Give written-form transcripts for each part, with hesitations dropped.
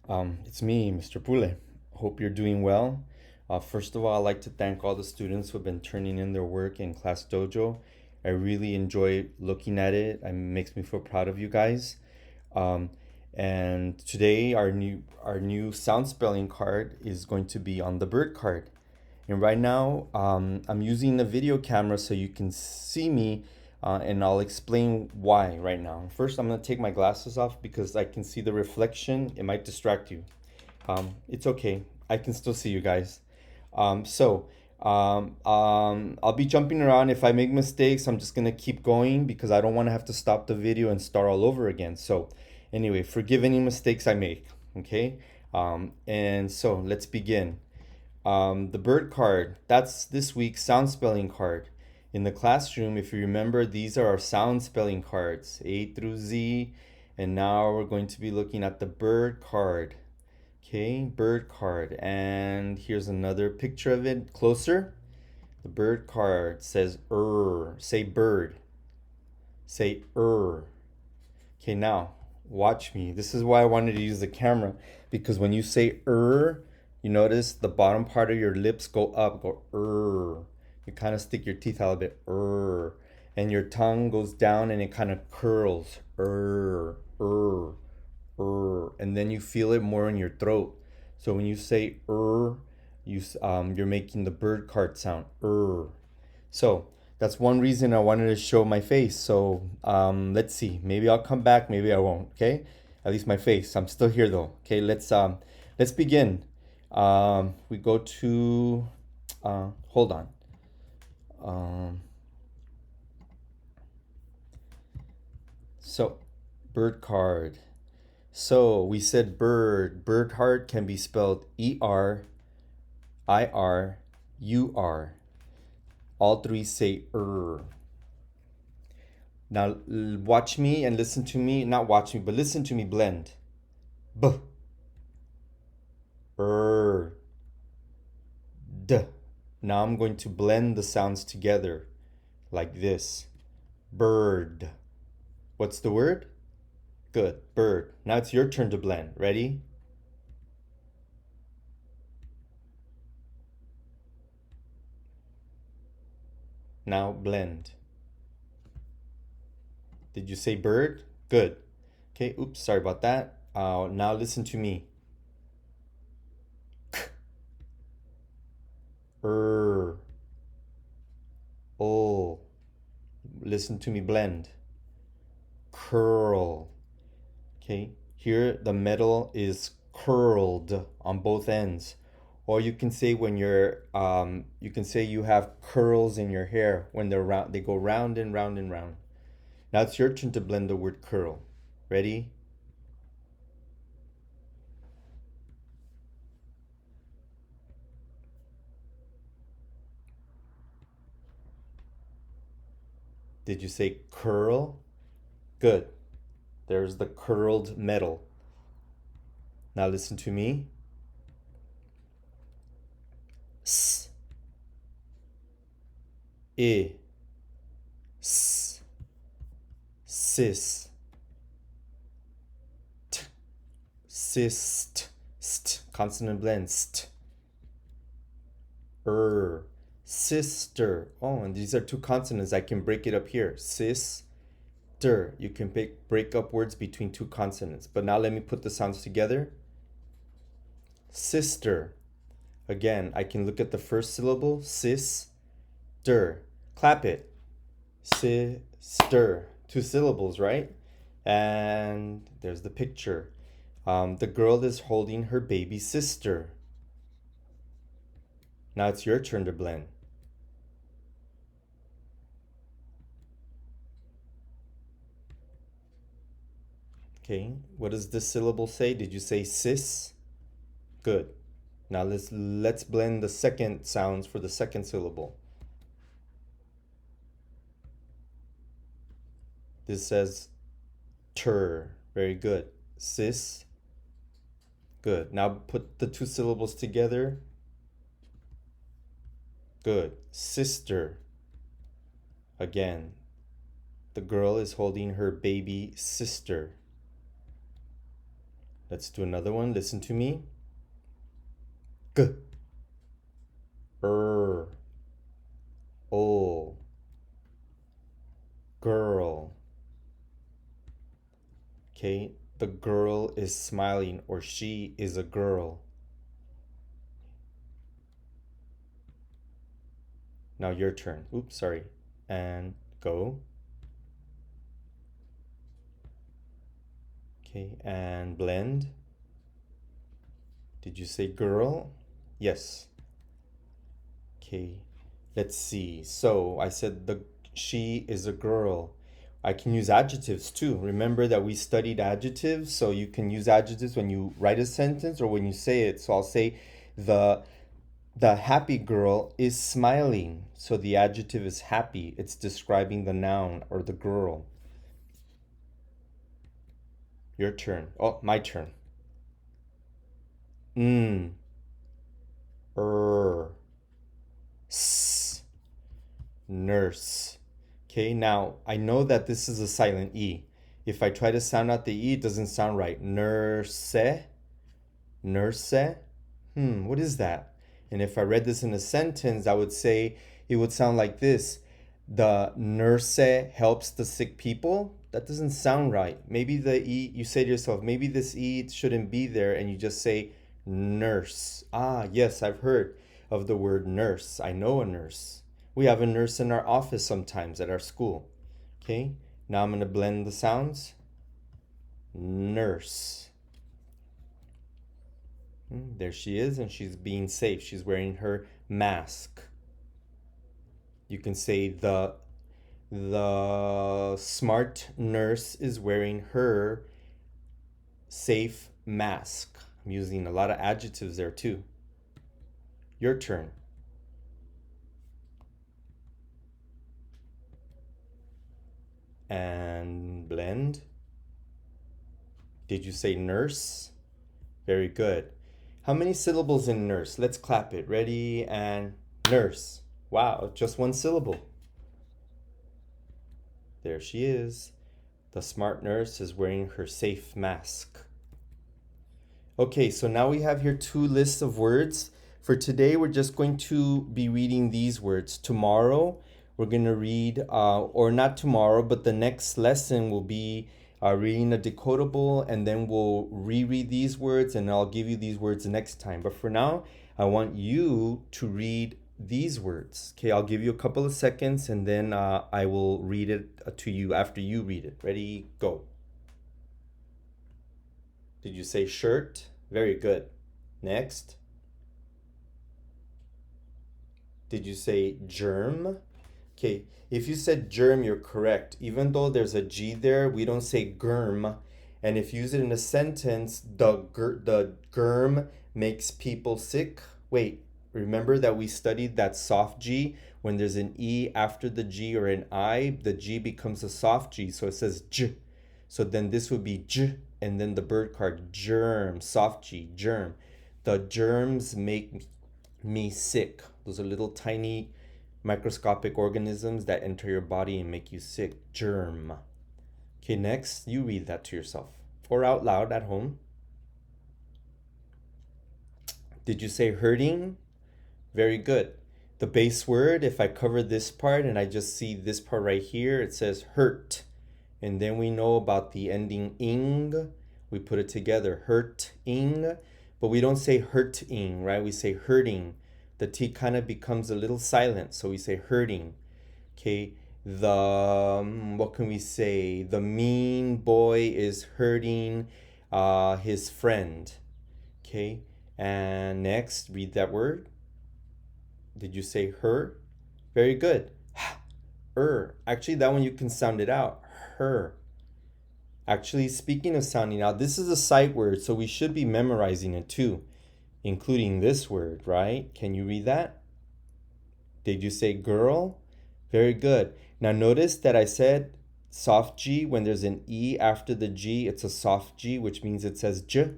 It's me, Mr. Pule. Hope you're doing well. First of all, I'd like to thank all the students who have been turning in their work in Class Dojo. I really enjoy looking at it. It makes me feel proud of you guys. Um, and today, our new sound spelling card is going to be on the bird card. And right now, I'm using the video camera so you can see me, and I'll explain why right now. First, I'm gonna take my glasses off because I can see the reflection. It might distract you. It's okay. I can still see you guys. I'll be jumping around. If I make mistakes, I'm just gonna keep going because I don't want to have to stop the video and start all over again. So, anyway, forgive any mistakes I make. Okay. And so let's begin. The bird card, that's this week's sound spelling card. In the classroom, if you remember, these are our sound spelling cards, A through Z. And now we're going to be looking at the bird card. Okay, bird card. And here's another picture of it closer. The bird card says Say bird. Say Okay, now watch me. This is why I wanted to use the camera, because when you say you notice the bottom part of your lips go up, go You kind of stick your teeth out a bit, and your tongue goes down and it kind of curls, and then you feel it more in your throat. So when you say you're making the bird card sound, So that's one reason I wanted to show my face. So let's see. Maybe I'll come back. Maybe I won't. Okay, at least my face. I'm still here though. Okay, let's begin. We go to hold on. Um, so bird card. So we said bird. Bird heart can be spelled ERIRUR. All three say Now watch me and listen to me. Not watch me, but listen to me blend. B, er, d. Now I'm going to blend the sounds together like this. Bird. What's the word? Good. Bird. Now it's your turn to blend. Ready? Now blend. Did you say bird? Good. Okay, oops, sorry about that. Now listen to me. K, oh. Listen to me blend. Curl. Okay, here the metal is curled on both ends. Or you can say you can say you have curls in your hair when they're round, they go round and round and round. Now it's your turn to blend the word curl. Ready? Did you say curl? Good. There's the curled metal. Now listen to me. S, I, s, sis, t, sist, st, consonant blend, st, sister. Oh, and these are two consonants. I can break it up here. Sister. You can break up words between two consonants. But now let me put the sounds together. Sister. Again, I can look at the first syllable. Sister. Clap it. Sister. Two syllables, right? And there's the picture. The girl is holding her baby sister. Now it's your turn to blend. Okay, what does this syllable say? Did you say sis? Good. Now let's blend the second sounds for the second syllable. This says ter. Very good. Sis. Good. Now put the two syllables together. Good. Sister. Again. The girl is holding her baby sister. Let's do another one. Listen to me. G, o, girl. Okay, the girl is smiling, or she is a girl. Now your turn. Oops, sorry. And go. Okay, and blend. Did you say girl? Yes. Okay, let's see. So I said she is a girl. I can use adjectives too. Remember that we studied adjectives, so you can use adjectives when you write a sentence or when you say it. So I'll say the the happy girl is smiling. So the adjective is happy. It's describing the noun or the girl. Your turn. Oh, my turn. Er, s, nurse. Okay, now I know that this is a silent E. If I try to sound out the E, it doesn't sound right. Nurse, nurse. What is that? And if I read this in a sentence, I would say it would sound like this. The nurse helps the sick people. That doesn't sound right. Maybe the E, you say to yourself, maybe this E shouldn't be there, and you just say nurse. Ah, yes, I've heard of the word nurse. I know a nurse. We have a nurse in our office sometimes at our school. Okay, now I'm going to blend the sounds. Nurse. There she is, and she's being safe. She's wearing her mask. You can say the smart nurse is wearing her safe mask. I'm using a lot of adjectives there too. Your turn. And blend. Did you say nurse? Very good. How many syllables in nurse? Let's clap it. Ready, and nurse. Wow, just one syllable. There she is. The smart nurse is wearing her safe mask. Okay, so now we have here two lists of words. For today, we're just going to be reading these words. Tomorrow, we're going to read, or not tomorrow, but the next lesson will be reading a decodable, and then we'll reread these words, and I'll give you these words next time. But for now, I want you to read these words. Okay, I'll give you a couple of seconds, and then I will read it to you after you read it. Ready, go. Did you say shirt? Very good. Next. Did you say germ? Okay, if you said germ, you're correct. Even though there's a G there, we don't say germ. And if you use it in a sentence, the germ makes people sick. Wait, remember that we studied that soft G? When there's an E after the G or an I, the G becomes a soft G. So it says J. So then this would be J, and then the bird card, germ, soft G, germ. The germs make me sick. Those are little tiny microscopic organisms that enter your body and make you sick. Germ. Okay, next, you read that to yourself or out loud at home. Did you say hurting? Very good. The base word, if I cover this part and I just see this part right here, it says hurt. And then we know about the ending ing. We put it together, hurt-ing. But we don't say hurting, right? We say hurting. The T kind of becomes a little silent, so we say hurting. Okay, what can we say? The mean boy is hurting his friend. Okay, and next, read that word. Did you say her? Very good. Actually, that one you can sound it out. Her. Actually, speaking of sounding out, this is a sight word, so we should be memorizing it too, including this word, right? Can you read that? Did you say girl? Very good. Now notice that I said soft G. When there's an E after the G, it's a soft G, which means it says J.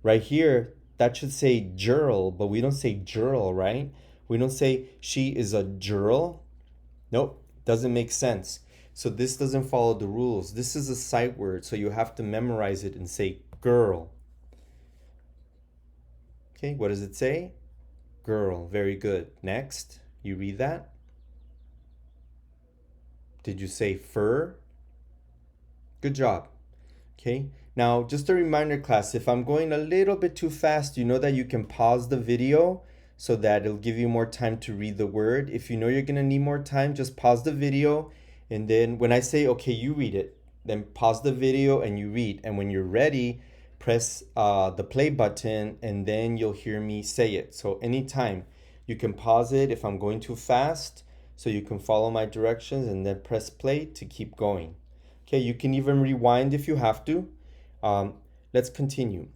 Right here, that should say girl, but we don't say girl, right? We don't say she is a girl. Nope, doesn't make sense. So this doesn't follow the rules. This is a sight word, so you have to memorize it and say girl. Okay, what does it say? Girl. Very good. Next, you read that. Did you say fur? Good job. Okay, now just a reminder, class, if I'm going a little bit too fast, you know that you can pause the video so that it'll give you more time to read the word. If you know you're gonna need more time, just pause the video, and then when I say, okay, you read it, then pause the video and you read. And when you're ready, press the play button, and then you'll hear me say it. So anytime you can pause it if I'm going too fast, so you can follow my directions, and then press play to keep going. Okay, you can even rewind if you have to. Um, let's continue.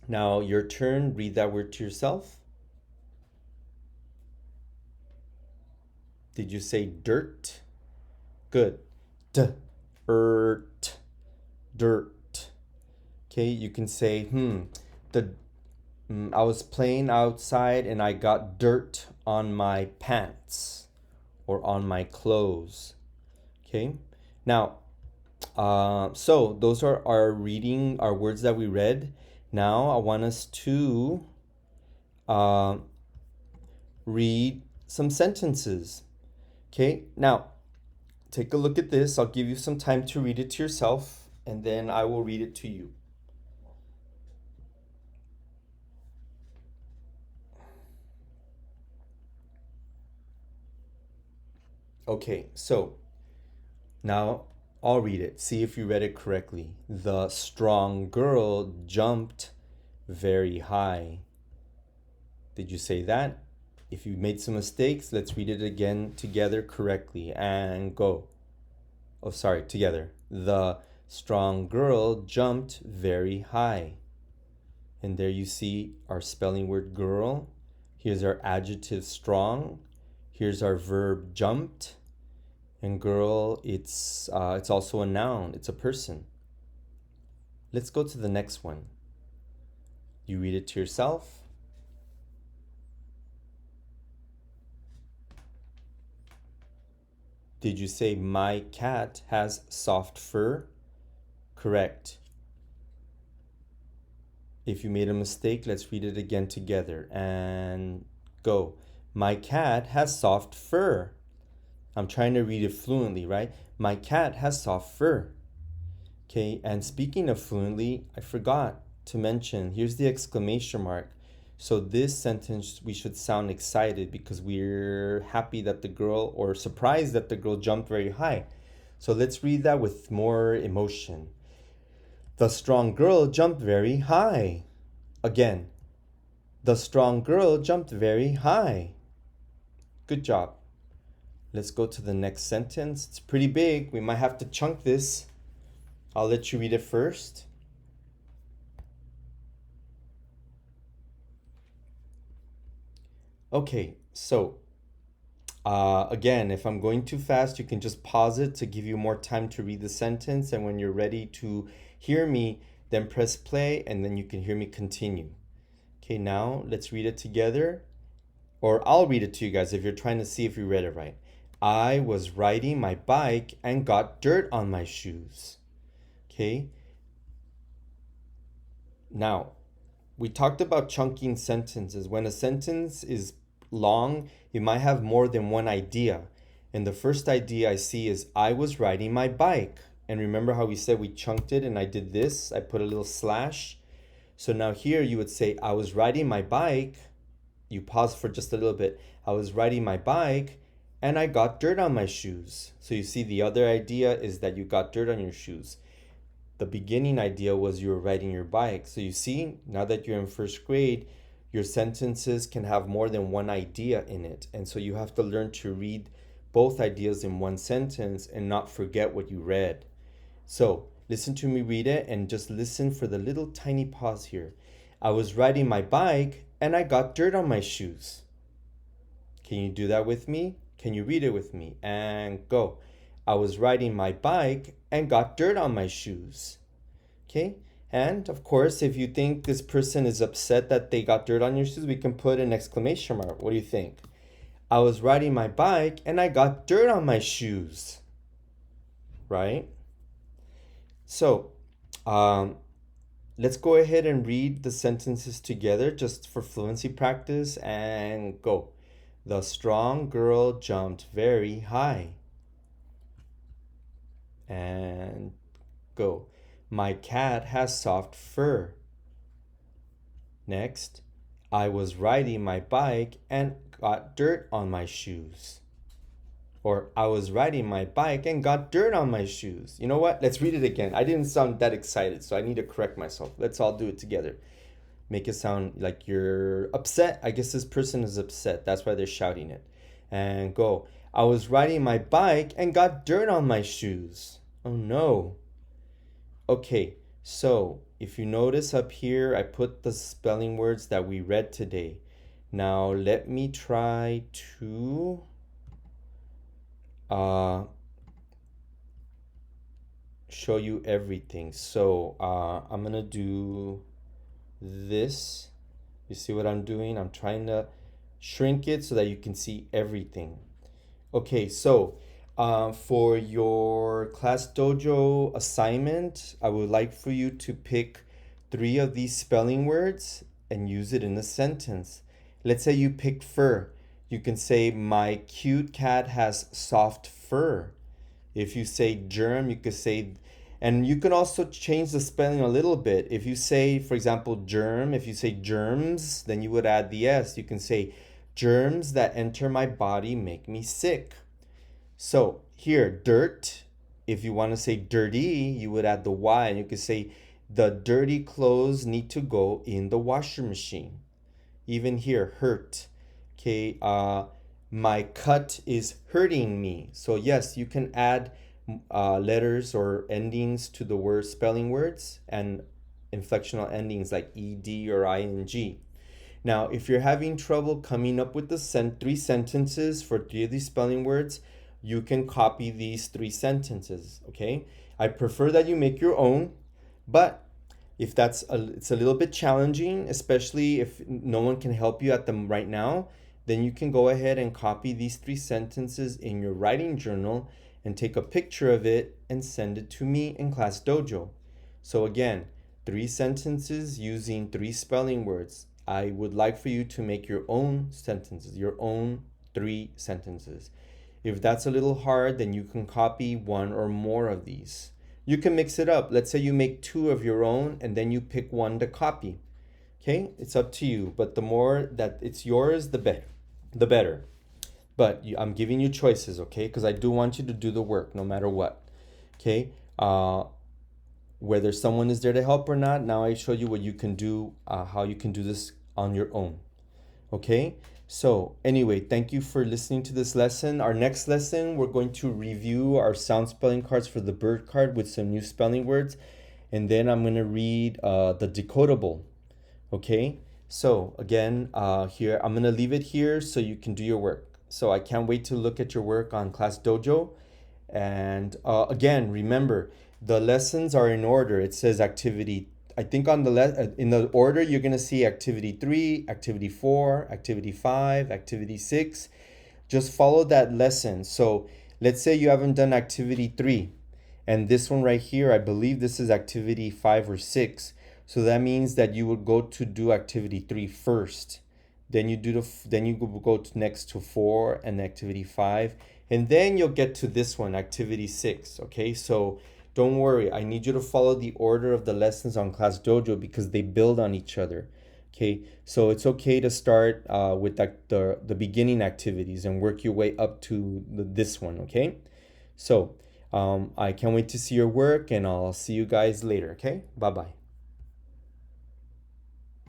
Now, your turn. Read that word to yourself. Did you say dirt? Good. Dirt. Dirt. Okay, you can say, I was playing outside and I got dirt on my pants or on my clothes. Okay, now, so those are our words that we read. Now I want us to read some sentences. Okay, now take a look at this. I'll give you some time to read it to yourself, and then I will read it to you. Okay, so now I'll read it. See if you read it correctly. The strong girl jumped very high. Did you say that? If you made some mistakes, let's read it again together correctly, and go. Oh, sorry, together. The strong girl jumped very high. And there you see our spelling word girl. Here's our adjective strong. Here's our verb jumped. And girl, it's also a noun. It's a person. Let's go to the next one. You read it to yourself. Did you say my cat has soft fur? Correct. If you made a mistake, let's read it again together, and go. My cat has soft fur. I'm trying to read it fluently, right? My cat has soft fur. Okay, and speaking of fluently, I forgot to mention, here's the exclamation mark. So this sentence, we should sound excited because we're happy that the girl, or surprised that the girl jumped very high. So let's read that with more emotion. The strong girl jumped very high. Again, the strong girl jumped very high. Good job. Let's go to the next sentence. It's pretty big. We might have to chunk this. I'll let you read it first. Okay, so again, if I'm going too fast, you can just pause it to give you more time to read the sentence. And when you're ready to hear me, then press play, and then you can hear me continue. Okay, now let's read it together. Or I'll read it to you guys if you're trying to see if you read it right. I was riding my bike and got dirt on my shoes. Okay. Now, we talked about chunking sentences. When a sentence is long, it might have more than one idea. And the first idea I see is I was riding my bike. And remember how we said we chunked it and I did this? I put a little slash. So now here you would say I was riding my bike. You pause for just a little bit. I was riding my bike and I got dirt on my shoes. So you see the other idea is that you got dirt on your shoes. The beginning idea was you were riding your bike. So you see, now that you're in first grade, your sentences can have more than one idea in it. And so you have to learn to read both ideas in one sentence and not forget what you read. So listen to me read it and just listen for the little tiny pause here. I was riding my bike and I got dirt on my shoes. Can you do that with me? Can you read it with me? And go. I was riding my bike and got dirt on my shoes. Okay? And of course, if you think this person is upset that they got dirt on your shoes, we can put an exclamation mark. What do you think? I was riding my bike and I got dirt on my shoes. Right? So, let's go ahead and read the sentences together just for fluency practice and go. The strong girl jumped very high. And go. My cat has soft fur. Next, I was riding my bike and got dirt on my shoes. Or I was riding my bike and got dirt on my shoes. You know what? Let's read it again. I didn't sound that excited, so I need to correct myself. Let's all do it together. Make it sound like you're upset. I guess this person is upset. That's why they're shouting it. And go. I was riding my bike and got dirt on my shoes. Oh no. Okay, so if you notice up here, I put the spelling words that we read today. Now let me try to show you everything. So I'm gonna do this. You see what I'm doing? I'm trying to shrink it so that you can see everything. Okay, so for your Class Dojo assignment, I would like for you to pick 3 of these spelling words and use it in a sentence. Let's say you picked fur. You can say, my cute cat has soft fur. If you say germ, you could say, and you can also change the spelling a little bit. If you say, for example, germ, if you say germs, then you would add the S. You can say, germs that enter my body make me sick. So here, dirt, if you want to say dirty, you would add the Y, and you could say, the dirty clothes need to go in the washer machine. Even here, hurt. Okay, my cut is hurting me. So yes, you can add letters or endings to the word spelling words and inflectional endings like ed or ing. Now, if you're having trouble coming up with the 3 sentences for 3 of these spelling words, you can copy these 3 sentences, okay? I prefer that you make your own, but if it's a little bit challenging, especially if no one can help you at them right now, then you can go ahead and copy these 3 sentences in your writing journal and take a picture of it and send it to me in Class Dojo. So again, 3 sentences using 3 spelling words. I would like for you to make your own sentences, your own 3 sentences. If that's a little hard, then you can copy 1 or more of these. You can mix it up. Let's say you make 2 of your own and then you pick 1 to copy. Okay, it's up to you, but the more that it's yours, the better. But I'm giving you choices, okay? Because I do want you to do the work no matter what. Okay, whether someone is there to help or not, now I show you what you can do, how you can do this on your own. Okay, so anyway, thank you for listening to this lesson. Our next lesson, we're going to review our sound spelling cards for the bird card with some new spelling words. And then I'm going to read the decodable. Okay, so again, here, I'm going to leave it here so you can do your work. So I can't wait to look at your work on Class Dojo. And again, remember, the lessons are in order. It says activity, I think on the in the order, you're going to see activity 3, activity 4, activity 5, activity 6. Just follow that lesson. So let's say you haven't done activity 3. And this one right here, I believe this is activity 5 or 6. So that means that you would go to do activity 3 first. Then you go to next to 4 and activity 5. And then you'll get to this one, activity 6. Okay, so don't worry. I need you to follow the order of the lessons on Class Dojo because they build on each other. Okay, so it's okay to start with the beginning activities and work your way up to this one. Okay, so I can't wait to see your work, and I'll see you guys later. Okay, bye-bye.